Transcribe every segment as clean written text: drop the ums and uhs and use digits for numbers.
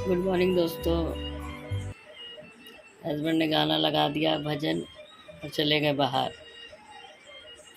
Good morning दोस्तों। Husband ने गाना लगा दिया भजन और चले गए बाहर।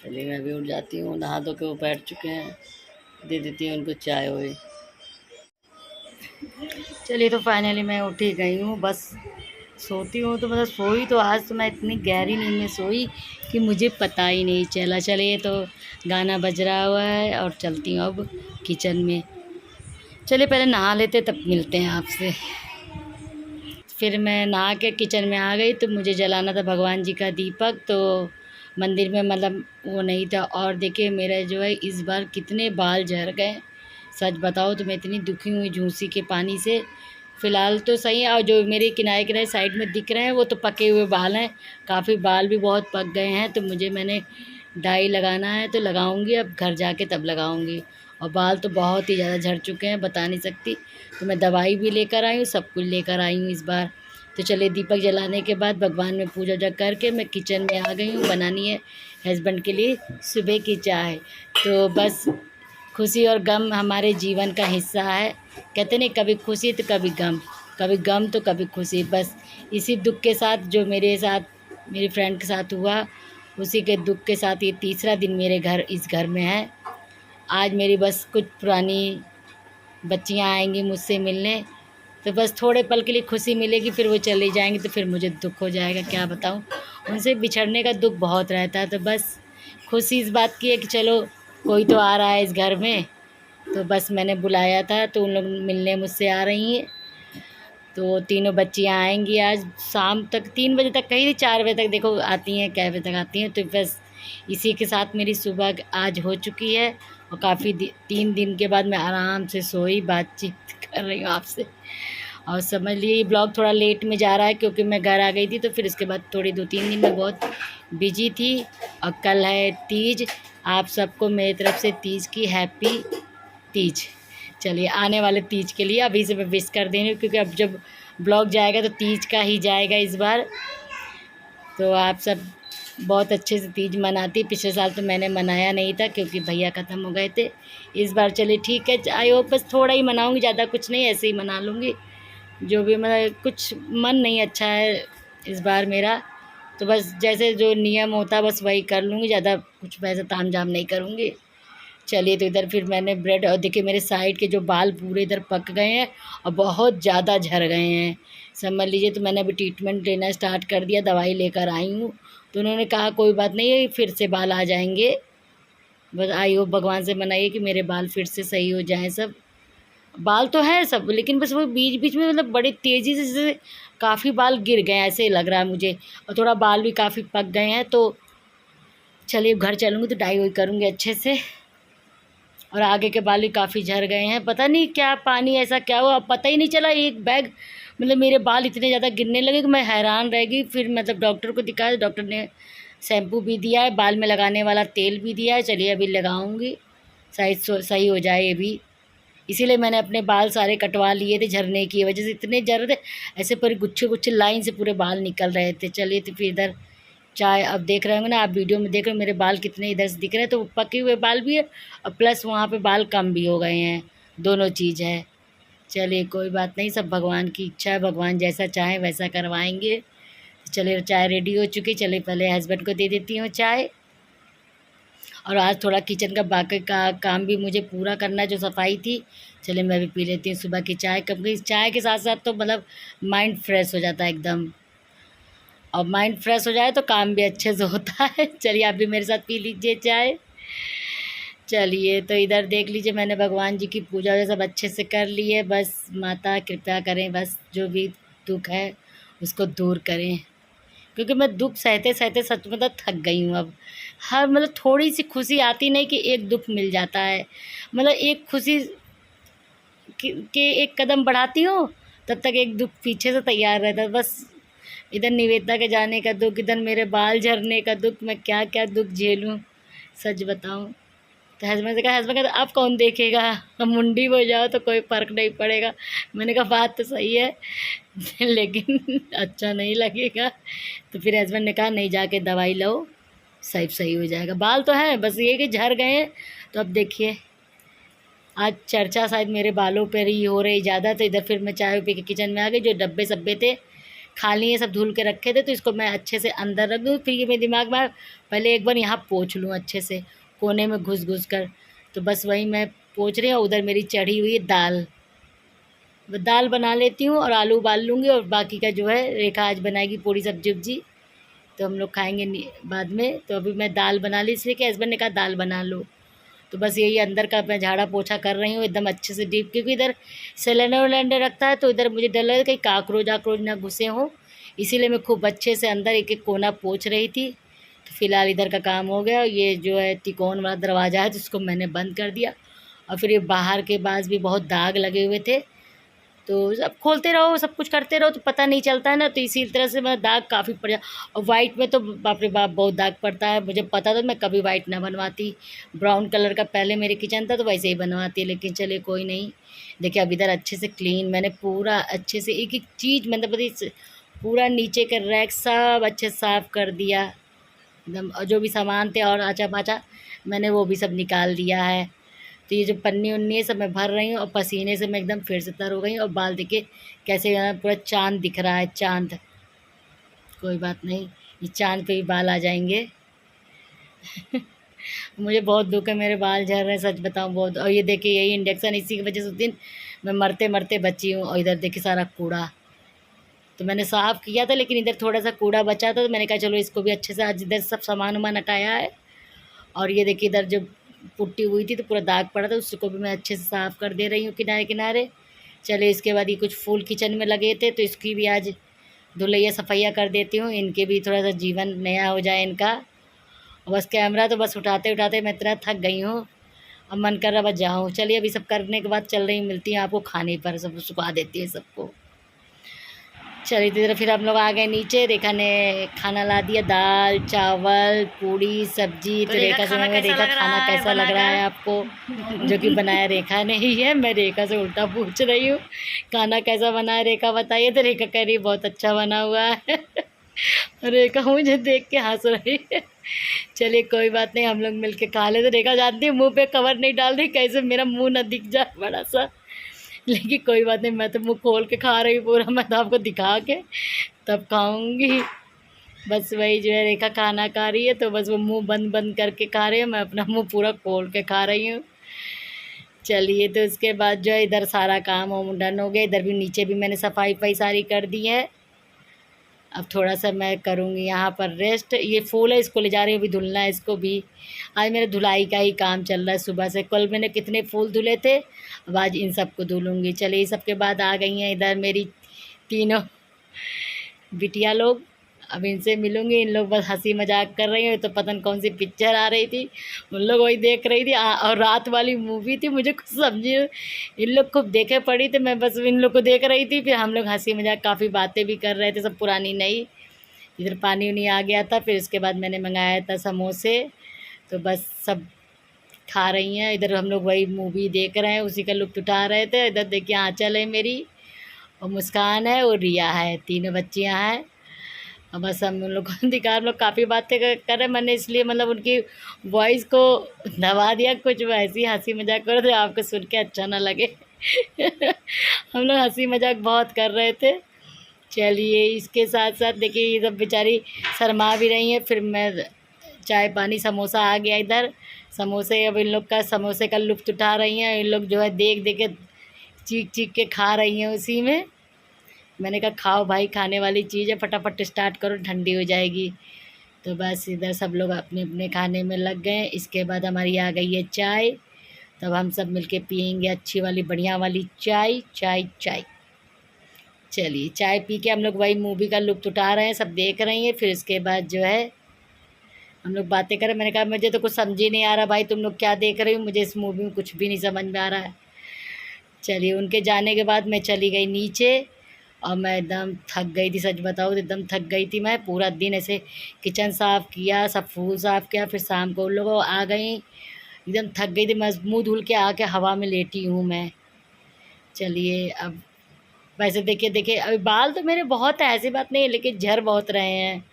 चलिए मैं भी उठ जाती हूँ, नहा धो के वो बैठ चुके हैं, दे देती हूँ उनको चाय वाय। चलिए तो फाइनली मैं उठ ही गई हूँ। बस सोती हूँ तो मतलब सोई तो आज तो मैं इतनी गहरी नींद में सोई कि मुझे पता ही नहीं चला। चलिए तो गाना बज रहा हुआ है और चलती हूँ अब किचन में। चलिए पहले नहा लेते तब मिलते हैं आपसे। फिर मैं नहा के किचन में आ गई तो मुझे जलाना था भगवान जी का दीपक। तो मंदिर में मतलब वो नहीं था। और देखिए मेरा जो है इस बार कितने बाल झड़ गए। सच बताओ तो मैं इतनी दुखी हुई झूंसी के पानी से। फ़िलहाल तो सही है, और जो मेरे किनारे किनारे साइड में दिख रहे हैं वो तो पके हुए बाल हैं। काफ़ी बाल भी बहुत पक गए हैं तो मैंने डाई लगाना है तो लगाऊंगी, अब घर जाके तब लगाऊंगी। और बाल तो बहुत ही ज़्यादा झड़ चुके हैं, बता नहीं सकती। तो मैं दवाई भी लेकर आई हूँ, सब कुछ लेकर आई हूँ इस बार। तो चलिए दीपक जलाने के बाद भगवान में पूजा वूजा करके मैं किचन में आ गई हूँ। बनानी है हस्बैंड के लिए सुबह की चाय। तो बस खुशी और गम हमारे जीवन का हिस्सा है। कहते नहीं, कभी खुशी तो कभी गम तो कभी खुशी। बस इसी दुख के साथ जो मेरे साथ मेरी फ्रेंड के साथ हुआ, उसी के दुख के साथ ये तीसरा दिन मेरे इस घर में है। आज मेरी बस कुछ पुरानी बच्चियाँ आएंगी मुझसे मिलने, तो बस थोड़े पल के लिए खुशी मिलेगी, फिर वो चले जाएंगे तो फिर मुझे दुख हो जाएगा। क्या बताऊँ, उनसे बिछड़ने का दुख बहुत रहता है। तो बस खुशी इस बात की है कि चलो कोई तो आ रहा है इस घर में। तो बस मैंने बुलाया था तो उन लोग मिलने मुझसे आ रही हैं। तो तीनों बच्चियाँ आएंगी आज शाम तक, 3 बजे तक, कहीं 4 बजे तक, देखो आती हैं कै बजे तक आती हैं। तो बस इसी के साथ मेरी सुबह आज हो चुकी है। और काफ़ी 3 दिन के बाद मैं आराम से सोई, बातचीत कर रही हूँ आपसे। और समझ लिए ये ब्लॉग थोड़ा लेट में जा रहा है क्योंकि मैं घर आ गई थी। तो फिर इसके बाद थोड़ी 2-3 दिन में बहुत बिजी थी। और कल है तीज। आप सबको मेरी तरफ से तीज की हैप्पी तीज। चलिए आने वाले तीज के लिए अभी से मैं विश कर दे रही हूँ, क्योंकि अब जब ब्लॉग जाएगा तो तीज का ही जाएगा इस बार। तो आप सब बहुत अच्छे से तीज मनाती। पिछले साल तो मैंने मनाया नहीं था क्योंकि भैया ख़त्म हो गए थे। इस बार चलिए ठीक है, आई होप बस थोड़ा ही मनाऊँगी, ज़्यादा कुछ नहीं, ऐसे ही मना लूँगी। जो भी मतलब कुछ मन नहीं अच्छा है इस बार मेरा। तो बस जैसे जो नियम होता है बस वही कर लूँगी, ज़्यादा कुछ वैसा ताम झाम नहीं करूँगी। चलिए तो इधर फिर मैंने ब्रेड, और देखिए मेरे साइड के जो बाल पूरे इधर पक गए हैं और बहुत ज़्यादा झड़ गए हैं, समझ लीजिए। तो मैंने अभी ट्रीटमेंट लेना स्टार्ट कर दिया, दवाई लेकर आई हूँ। तो उन्होंने कहा कोई बात नहीं है, फिर से बाल आ जाएंगे। बस आई होप भगवान से मनाइए कि मेरे बाल फिर से सही हो जाएं सब। बाल तो हैं सब, लेकिन बस वो बीच बीच में मतलब बड़ी तेज़ी से जैसे काफ़ी बाल गिर गए हैं, ऐसे लग रहा है मुझे। और थोड़ा बाल भी काफ़ी पक गए हैं। तो चलिए घर चलूँगी तो डाई वाई करूँगी अच्छे से। और आगे के बाल भी काफ़ी झड़ गए हैं, पता नहीं क्या पानी ऐसा क्या हुआ, अब पता ही नहीं चला। एक बैग मतलब मेरे बाल इतने ज़्यादा गिरने लगे कि मैं हैरान रह गई। फिर मतलब डॉक्टर को दिखाया, डॉक्टर ने शैम्पू भी दिया है, बाल में लगाने वाला तेल भी दिया है। चलिए अभी लगाऊंगी, शायद सही हो जाए ये भी। इसीलिए मैंने अपने बाल सारे कटवा लिए थे, झरने की वजह से इतने झड़ रहे, ऐसे पूरे गुच्छे गुच्छे लाइन से पूरे बाल निकल रहे थे। चलिए तो फिर इधर चाय, अब देख रहे होंगे ना आप वीडियो में, देख रहे हो मेरे बाल कितने इधर से दिख रहे हैं। तो पके हुए बाल भी है और प्लस वहाँ पे बाल कम भी हो गए हैं, दोनों चीज़ है। चलिए कोई बात नहीं, सब भगवान की इच्छा है, भगवान जैसा चाहे वैसा करवाएंगे। चलिए चाय रेडी हो चुकी, चलिए पहले हस्बैंड को दे देती हूँ चाय। और आज थोड़ा किचन का बाकी का काम भी मुझे पूरा करना है, जो सफाई थी। चलिए मैं भी पी लेती हूँ सुबह की चाय। कभी चाय के साथ साथ तो मतलब माइंड फ्रेश हो जाता है एकदम, और माइंड फ्रेश हो जाए तो काम भी अच्छे से होता है। चलिए आप भी मेरे साथ पी लीजिए चाय। चलिए तो इधर देख लीजिए, मैंने भगवान जी की पूजा वूजा सब अच्छे से कर ली है। बस माता कृपा करें, बस जो भी दुख है उसको दूर करें, क्योंकि मैं दुख सहते सहते सच में तो थक गई हूँ अब। हर मतलब थोड़ी सी खुशी आती नहीं कि एक दुख मिल जाता है। मतलब एक खुशी के एक कदम बढ़ाती हूँ तब तक एक दुख पीछे से तैयार रहता है। बस इधर निवेदिता के जाने का दुख, इधर मेरे बाल झड़ने का दुख, मैं क्या क्या दुख झेलूँ सच बताऊँ। तो हस्बैंड से कहा, हस्बैंड कहते अब कौन देखेगा, हम मुंडी हो जाओ तो कोई फ़र्क नहीं पड़ेगा। मैंने कहा बात तो सही है लेकिन अच्छा नहीं लगेगा। तो फिर हस्बैंड ने कहा नहीं, जाके दवाई लो, सही सही हो जाएगा। बाल तो हैं, बस ये कि झड़ गए हैं। तो अब देखिए आज चर्चा शायद मेरे बालों पर ही हो रही ज़्यादा, तो इधर फिर मैं चाय पी के किचन में आ गई। जो डब्बे सब्बे थे खाली है, सब धुल के रखे थे, तो इसको मैं अच्छे से अंदर रख दूँ। फिर ये मेरे दिमाग में पहले एक बार यहाँ पोंछ लूँ अच्छे से, कोने में घुस घुस कर। तो बस वही मैं पोंछ रही हूँ। उधर मेरी चढ़ी हुई है दाल, दाल बना लेती हूँ और आलू उबाल लूँगी, और बाकी का जो है रेखा आज बनाएगी पूरी सब्जी उब्जी, तो हम लोग खाएंगे बाद में। तो अभी मैं दाल बना ली, इसलिए कि हस्बैंड ने कहा दाल बना लो। तो बस यही अंदर का मैं झाड़ा पोछा कर रही हूँ एकदम अच्छे से डीप, क्योंकि इधर सिलेंडर विलेंडर रखता है, तो इधर मुझे डर लगा कहीं काकरोच आकरोच ना घुसे हों, इसीलिए मैं खूब अच्छे से अंदर एक एक कोना पोंछ रही थी। तो फिलहाल इधर का काम हो गया। ये जो है तिकोन वाला दरवाज़ा है, जिसको मैंने बंद कर दिया। और फिर ये बाहर के पास भी बहुत दाग लगे हुए थे, तो अब खोलते रहो सब कुछ करते रहो तो पता नहीं चलता है ना, तो इसी तरह से मैं दाग काफ़ी पड़ जा। और वाइट में तो बाप रे बाप बहुत दाग पड़ता है। मुझे पता था मैं कभी वाइट ना बनवाती, ब्राउन कलर का पहले मेरे किचन था तो वैसे ही बनवाती, लेकिन चलिए कोई नहीं। देखिए अब इधर अच्छे से क्लीन मैंने पूरा अच्छे से एक एक चीज़ मतलब पूरा नीचे का रैक सब अच्छे से साफ़ कर दिया एकदम, और जो भी सामान थे और आचा पाचा मैंने वो भी सब निकाल दिया है। तो ये जो पन्नी उन्नी है सब मैं भर रही हूँ, और पसीने से मैं एकदम फिर से तर हो गई हूँ। और बाल देखिए कैसे पूरा चाँद दिख रहा है, चाँद। कोई बात नहीं, ये चाँद पे भी बाल आ जाएंगे। मुझे बहुत दुख है, मेरे बाल झड़ रहे हैं सच बताऊँ बहुत। और ये देखिए यही इंडक्शन, इसी की वजह से उस दिन मैं मरते मरते बची हूँ। और इधर देखिए सारा कूड़ा तो मैंने साफ़ किया था, लेकिन इधर थोड़ा सा कूड़ा बचा था, तो मैंने कहा चलो इसको भी अच्छे से आज इधर सब सामान वामान हटाया है। और ये देखिए इधर जो पुट्टी हुई थी तो पूरा दाग पड़ा था, उसको भी मैं अच्छे से साफ़ कर दे रही हूँ किनारे किनारे। चलिए इसके बाद ये कुछ फूल किचन में लगे थे, तो इसकी भी आज धुलैया सफैया कर देती हूँ, इनके भी थोड़ा सा जीवन नया हो जाए इनका। और बस कैमरा तो बस उठाते उठाते मैं इतना थक गई हूँ, अब मन कर रहा बस जाऊँ। चलिए अभी सब करने के बाद चल रही मिलती हैं आपको खाने पर, सब सुखा देती है सबको। चलिए इधर फिर हम लोग आ गए नीचे। रेखा ने खाना ला दिया, दाल चावल पूड़ी सब्जी। तो रेखा से मैं रेखा खाना कैसा लग रहा है आपको, जो कि बनाया रेखा ने ही है। मैं रेखा से उल्टा पूछ रही हूँ खाना कैसा बना है रेखा बताइए, तो रेखा कह रही बहुत अच्छा बना हुआ है। रेखा मुझे देख के हंस रही है। चलिए कोई बात नहीं, हम लोग मिल के खा लेते। रेखा जानती है मुँह पे कवर नहीं डाल रही, कैसे मेरा मुँह ना दिख जाए बड़ा सा, लेकिन कोई बात नहीं, मैं तो मुँह खोल के खा रही हूँ पूरा। मैं तो आपको दिखा के तब खाऊंगी। बस वही जो है रेखा खाना खा रही है, तो बस वो मुंह बंद बंद करके खा रही है, मैं अपना मुंह पूरा खोल के खा रही हूँ। चलिए तो उसके बाद जो है इधर सारा काम वाम डन हो गया। इधर भी नीचे भी मैंने सफाई वफाई सारी कर दी है। अब थोड़ा सा मैं करूँगी यहाँ पर रेस्ट। ये फूल है, इसको ले जा रही हूँ, अभी धुलना है इसको भी। आज मेरे धुलाई का ही काम चल रहा है सुबह से। कल मैंने कितने फूल धुले थे, अब आज इन सबको धुलूँगी। चलिए इस सब के बाद आ गई हैं इधर मेरी तीनों बिटिया लोग, अब इनसे मिलूँगी। इन लोग बस हंसी मजाक कर रही हैं, तो पता नहीं कौन सी पिक्चर आ रही थी, उन लोग वही देख रही थी। और रात वाली मूवी थी, मुझे कुछ समझी, इन लोग खूब देखे पड़ी, तो मैं बस इन लोग को देख रही थी। फिर हम लोग हंसी मजाक काफ़ी बातें भी कर रहे थे, सब पुरानी नई। इधर पानी उनी आ गया था, फिर उसके बाद मैंने मंगाया था समोसे, तो बस सब खा रही हैं। इधर हम लोग वही मूवी देख रहे हैं, उसी का लुत्फ़ उठा रहे थे। इधर देखिए आँचल है मेरी, और मुस्कान है, और रिया है, तीनों बच्चियाँ हैं। और बस हम लोग दिखा, हम लोग काफ़ी बातें कर रहे हैं। मैंने इसलिए मतलब उनकी वॉइस को दबा दिया, कुछ वैसी हंसी मजाक करो तो आपको सुन के अच्छा ना लगे। हम लोग हंसी मजाक बहुत कर रहे थे। चलिए इसके साथ साथ देखिए ये सब बेचारी शर्मा भी रही हैं। फिर मैं चाय पानी समोसा आ गया इधर, समोसे अब इन लोग का समोसे का लुत्फ़ उठा रही हैं। इन लोग जो है देख देख के चीख चीख के खा रही हैं उसी में। मैंने कहा खाओ भाई, खाने वाली चीज़ है, फटाफट स्टार्ट करो, ठंडी हो जाएगी। तो बस इधर सब लोग अपने अपने खाने में लग गए। इसके बाद हमारी आ गई है चाय, तब हम सब मिलके पियेंगे अच्छी वाली बढ़िया वाली चाय। चाय चाय चलिए चाय पी के हम लोग वही मूवी का लुत्फ़ उठा रहे हैं, सब देख रही हैं। फिर उसके बाद जो है हम लोग बातें करें। मैंने कहा मुझे तो कुछ समझ ही नहीं आ रहा भाई, तुम लोग क्या देख रही हो, मुझे इस मूवी में कुछ भी नहीं समझ में आ रहा है। चलिए उनके जाने के बाद मैं चली गई नीचे, और मैं एकदम थक गई थी, सच बताऊँ तो एकदम थक गई थी। मैं पूरा दिन ऐसे किचन साफ़ किया, सब फूल साफ़ किया, फिर शाम को उन लोग आ गई, एकदम थक गई थी। मैं मुँह धुल के आके हवा में लेटी हूँ मैं। चलिए अब वैसे देखिए देखिए अभी बाल तो मेरे बहुत है, ऐसी बात नहीं है, लेकिन झड़ बहुत रहे हैं।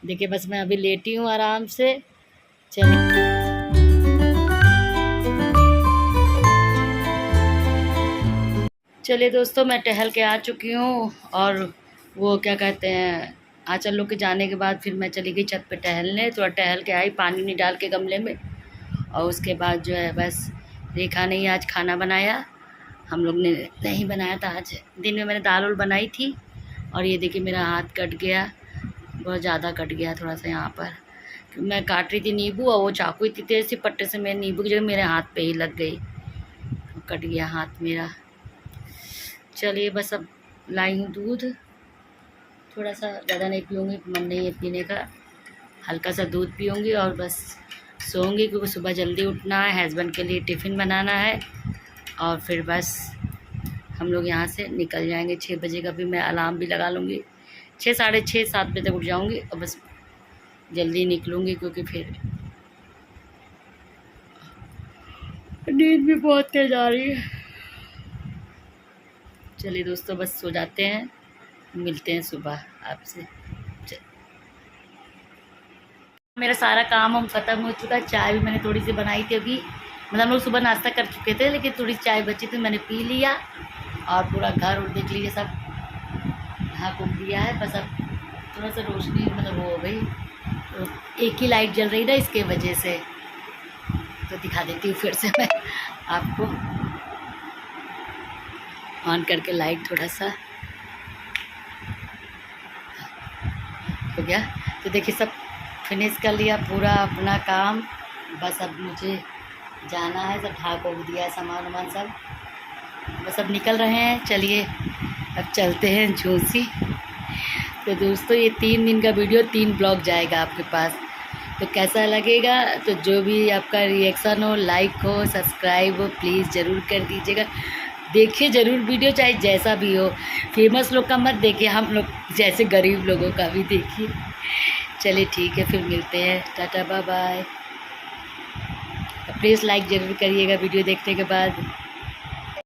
देखिए बस मैं अभी लेटी हूँ आराम से। चलिए चलिए दोस्तों, मैं टहल के आ चुकी हूँ और वो क्या कहते हैं, आंचल लोग के जाने के बाद फिर मैं चली गई छत पे टहलने। थोड़ा टहल के आई, पानी नहीं डाल के गमले में, और उसके बाद जो है बस रेखा ने ही आज खाना बनाया। हम लोग ने नहीं बनाया था आज। दिन में मैंने दाल उल बनाई थी। और ये देखिए मेरा हाथ कट गया, बहुत ज़्यादा कट गया थोड़ा सा यहाँ पर। मैं काट रही थी नींबू और वो चाकू इतनी तेज़ सी पट्टे से मेरे नींबू की जगह मेरे हाथ पे ही लग गई, कट गया हाथ मेरा। चलिए बस अब लाई हूँ दूध, थोड़ा सा, ज़्यादा नहीं पीऊँगी, मन नहीं है पीने का, हल्का सा दूध पीऊँगी और बस सोऊंगी, क्योंकि सुबह जल्दी उठना है, हस्बैंड के लिए टिफ़िन बनाना है। और फिर बस हम लोग यहाँ से निकल जाएंगे 6 बजे का। भी मैं अलार्म भी लगा लूँगी, 6, साढ़े 6, 7 बजे तक उठ जाऊँगी और बस जल्दी निकलूँगी, क्योंकि फिर नींद भी बहुत तेज आ रही है। चलिए दोस्तों, बस सो जाते हैं, मिलते हैं सुबह आपसे। मेरा सारा काम हम ख़त्म हो चुका है। चाय भी मैंने थोड़ी सी बनाई थी अभी, मतलब हम लोग सुबह नाश्ता कर चुके थे, लेकिन थोड़ी चाय बची थी, मैंने पी लिया। और पूरा घर और देख लीजिए सब ढाक उक दिया है। बस अब थोड़ा सा रोशनी मतलब वो हो गई, तो एक ही लाइट जल रही ना, इसके वजह से। तो दिखा देती हूँ फिर से मैं आपको, ऑन करके लाइट थोड़ा सा हो गया। तो देखिए सब फिनिश कर लिया पूरा अपना काम। बस अब मुझे जाना है, सब ढाक उक दिया है सामान वामान सब, बस अब निकल रहे हैं। चलिए अब चलते हैं झूसी। तो दोस्तों, ये 3 दिन का वीडियो 3 ब्लॉग जाएगा आपके पास। तो कैसा लगेगा, तो जो भी आपका रिएक्शन हो, लाइक हो, सब्सक्राइब हो, प्लीज़ ज़रूर कर दीजिएगा। देखिए ज़रूर वीडियो, चाहे जैसा भी हो। फेमस लोग का मत देखिए, हम लोग जैसे गरीब लोगों का भी देखिए। चलिए ठीक है, फिर मिलते हैं, tata bye bye. Please like ज़रूर करिएगा वीडियो देखने के बाद।